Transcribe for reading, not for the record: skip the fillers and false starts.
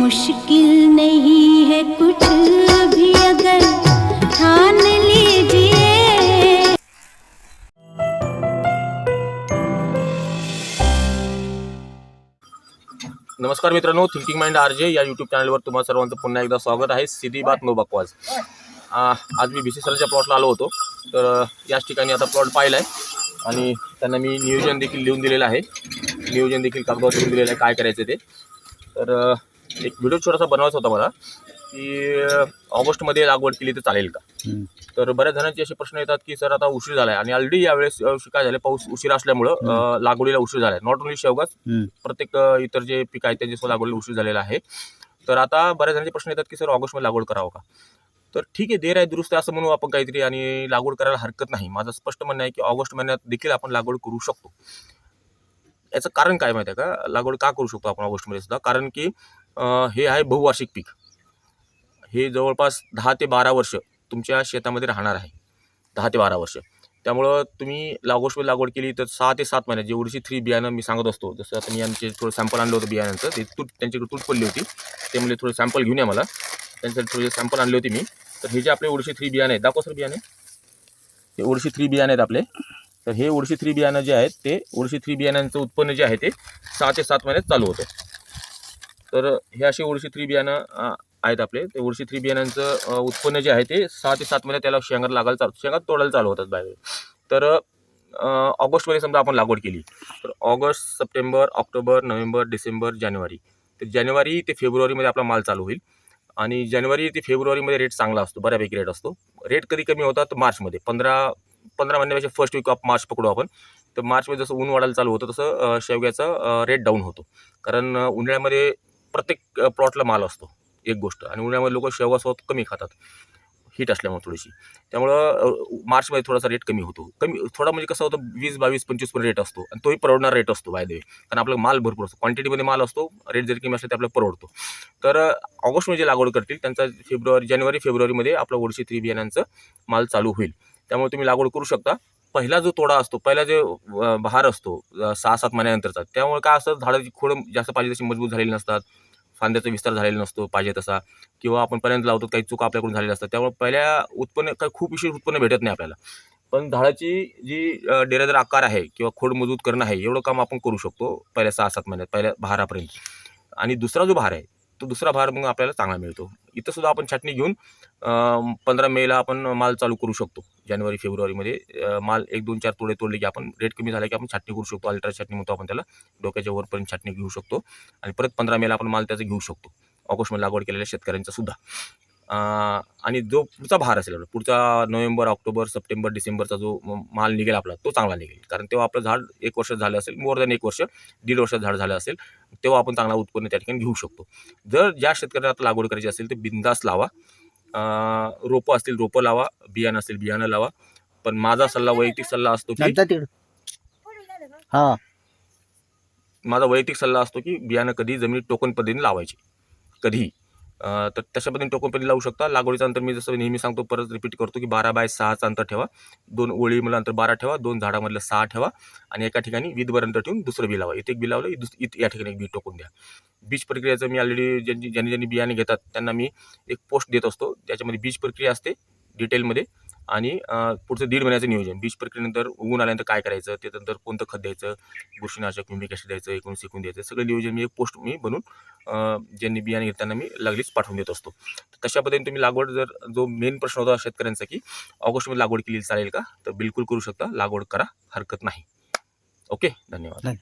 मुश्किल नहीं है कुछ भी अगर ठान लीजिए। नमस्कार मित्रांनो, थिंकिंग माइंड आरजे या यूट्यूब चॅनलवर तुम्हा सर्वांचं पुन्हा एकदा स्वागत आहे। सीधी बात नो बकवास। आज मी बीसी सरच्या प्लॉटला आलो होतो, तर याच ठिकाणी आता प्लॉट पाहिला आहे आणि त्यांना मी नियोजन देखील लिहून दिलेलं आहे। नियोजन देखील कागदावर लिहून दिलेलं आहे काय करायचं ते। तर एक व्हिडिओ छोटासा बनवायचा होता मला की ऑगस्टमध्ये लागवड केली तर चालेल का। तर बऱ्याच जणांचे असे प्रश्न येतात की सर आता उशीर झाला आहे आणि ऑलरेडी यावेळेस काय झालं, पाऊस उशीर असल्यामुळं लागवडीला उशीर झाला आहे। नॉट ओन्ली शेवगाच, प्रत्येक इतर जे पीक आहेत त्याचे लागवडीला उशीर झालेला आहे। तर आता बऱ्याच जणांचे प्रश्न येतात की सर ऑगस्टमध्ये लागवड करावं का। तर ठीक आहे, देर आहे दुरुस्त असं म्हणू आपण काहीतरी, आणि लागवड करायला हरकत नाही। माझं स्पष्ट म्हणणं आहे की ऑगस्ट महिन्यात देखील आपण लागवड करू शकतो। याचं कारण काय माहिती आहे का, लागवड का करू शकतो आपण ऑगस्टमध्ये सुद्धा, कारण की हे आहे बहुवार्षिक पीक। हे जवळपास 10 ते 12 वर्ष तुमच्या शेतामध्ये राहणार आहे, 10 ते 12 वर्ष। त्यामुळं तुम्ही ऑगस्टमध्ये लागवड केली तर 6 ते 7 महिन्यात जे ओडिसी 3 बियाणं मी सांगत असतो, जसं आता मी यांचे थोडं सॅम्पल आणलं होतं बियाण्यांचं, ते त्यांच्याकडे तूट पडली होती, ते म्हणजे थोडे सॅम्पल घेऊन या मला। त्यांच्याकडे थोडे सॅम्पल आणले होते मी। तर हे जे आपले ओडिसी 3 बियाणे आहेत, दाखवा सर बियाणे, हे ओडिसी 3 बियाणे आहेत आपले। तर हे ओडिसी 3 बियाणं जे आहेत ते ओडिसी 3 बियाण्यांचं उत्पन्न जे आहे ते 6 ते 7 महिन्यात चालू होतं। तर हे असे ओडिसी 3 बियाणं आहेत आपले। ते ओडिसी 3 बियाण्यांचं उत्पन्न जे आहे ते 6 ते 7 महिन्यात त्याला शेंगा लागायला चालू, शेंगा तोडायला चालू होतात बाय। तर ऑगस्टमध्ये समजा आपण लागवड केली तर August, September, October, November, December, जानेवारी, तर जानेवारी ते फेब्रुवारीमध्ये आपला माल चालू होईल। आणि जानेवारी ते फेब्रुवारीमध्ये रेट चांगला असतो, बऱ्यापैकी रेट असतो। रेट कधी कमी होतात मार्चमध्ये, 15 महिन्यापेक्षा फर्स्ट वीक ऑफ मार्च पकडू आपण। तर मार्चमध्ये जसं ऊन वाढायला चालू होतं तसं शेवग्याचा रेट डाऊन होतो, कारण उन्हाळ्यामध्ये प्रत्येक प्लॉटला माल असतो एक गोष्ट, आणि उन्हाळ्यामध्ये लोक शेवगा स्वतः कमी खातात हीट असल्यामुळे थोडीशी। त्यामुळं मार्चमध्ये थोडासा रेट कमी होतो, कमी थोडा म्हणजे कसं होतं 20, 22, 25 पण रेट असतो, आणि तोही परवडणार रेट असतो बाय द वे, कारण आपला माल भरपूर असतो, क्वांटिटीमध्ये माल असतो, रेट जरी कमी असले तर आपल्याला परवडतो। तर ऑगस्टमध्ये जे लागवड करतील त्यांचा जानेवारी फेब्रुवारीमध्ये आपला ओडिसी 3 बियाण्यांचं माल चालू होईल। त्यामुळे तुम्ही लागवड करू शकता। पहिला जो तोडा असतो, पहिला जे बहार असतो 6-7 महिन्यानंतरचा, त्यामुळे काय असतं, झाडाची खोड जास्त पाहिजे तशी मजबूत झालेली नसतात, फांद्याचा विस्तार झालेला नसतो पाहिजे तसा, किंवा आपण पर्यंत लावतो काही चूक आपल्याकडून झालेल्या असतात, त्यामुळे पहिल्या उत्पन्न काही खूप विशेष उत्पन्न भेटत नाही आपल्याला। पण झाडाची जी डेरेदार आकार आहे किंवा खोड मजबूत करणं आहे, एवढं काम आपण करू शकतो पहिल्या 6-7 महिन्यात, पहिल्या बहारापर्यंत। आणि दुसरा जो बहार आहे तो दुसरा बहार मग आपल्याला चांगला मिळतो। इथं सुद्धा आपण छाटणी घेऊन 15 मेला आपण माल चालू करू शकतो। जानेवारी फेब्रुवारीमध्ये माल 1-2-4 तोडे तोडले की आपण रेट कमी झाला की आपण छाटणी करू शकतो, अल्ट्रा छाटणी म्हणतो आपण त्याला, डोक्याच्या वरपर्यंत छाटणी घेऊ शकतो, आणि परत 15 मेला आपण माल त्याचा घेऊ शकतो, ऑगस्टमध्ये लागवड केलेल्या शेतकऱ्यांचा सुद्धा। आणि जो पुढचा बहार असेल, पुढचा नोव्हेंबर, ऑक्टोबर, सप्टेंबर, डिसेंबरचा जो माल निघेल आपला, तो चांगला निघेल, कारण तेव्हा आपलं झाड 1 वर्ष झालं असेल, मोर दॅन 1 वर्ष, 1.5 वर्षात झाड झालं असेल, तेव्हा आपण चांगला उत्पन्न त्या ठिकाणी घेऊ शकतो। जर ज्या शेतकऱ्याला आता लागवड करायची असेल तर बिंदास लावा, रोपं असतील रोपं लावा, बियाणं असेल बियाणं लावा। पण माझा सल्ला, वैयक्तिक सल्ला असतो की माझा वैयक्तिक सल्ला असतो की बियाणं कधी जमिनीत टोकन पद्धतीने लावायचे, कधीही। तर तशा पद्धतीने टोकन पद्धतीने लावू शकता। लागवडीचं अंतर मी जसं नेहमी सांगतो, परत रिपीट करतो की 12x6चं अंतर ठेवा, 2 ओळीमधलं अंतर 12 ठेवा, 2 झाडामधलं 6 ठेवा, आणि एका ठिकाणी विधभर अंतर ठेवून दुसरं बी लावा। इथे एक बी लावलं, या ठिकाणी एक बी टोकून द्या। बीज प्रक्रियेचं मी ऑलरेडी ज्यांनी बियाणे घेतात त्यांना मी एक पोस्ट देत असतो, त्याच्यामध्ये बीज प्रक्रिया असते डिटेलमध्ये, आणि पुढचं 1.5 महिन्याचं नियोजन, बीज प्रक्रियेनंतर उगवून आल्यानंतर काय करायचं, त्यानंतर कोणतं खत द्यायचं, बुरशीनाशक, ह्युमिक ॲसिड द्यायचं, 19 सेकून द्यायचं, सगळं नियोजन मी एक पोस्ट बनवून ज्यांनी बियाणे घेताना मी लागलीच पाठवून देत असतो। तशा पद्धतीने तुम्ही लागवड, जर जो मेन प्रश्न होता शेतकऱ्यांचा की ऑगस्टमध्ये लागवड केली चालेल का, तर बिलकुल करू शकता, लागवड करा, हरकत नाही। ओके, धन्यवाद।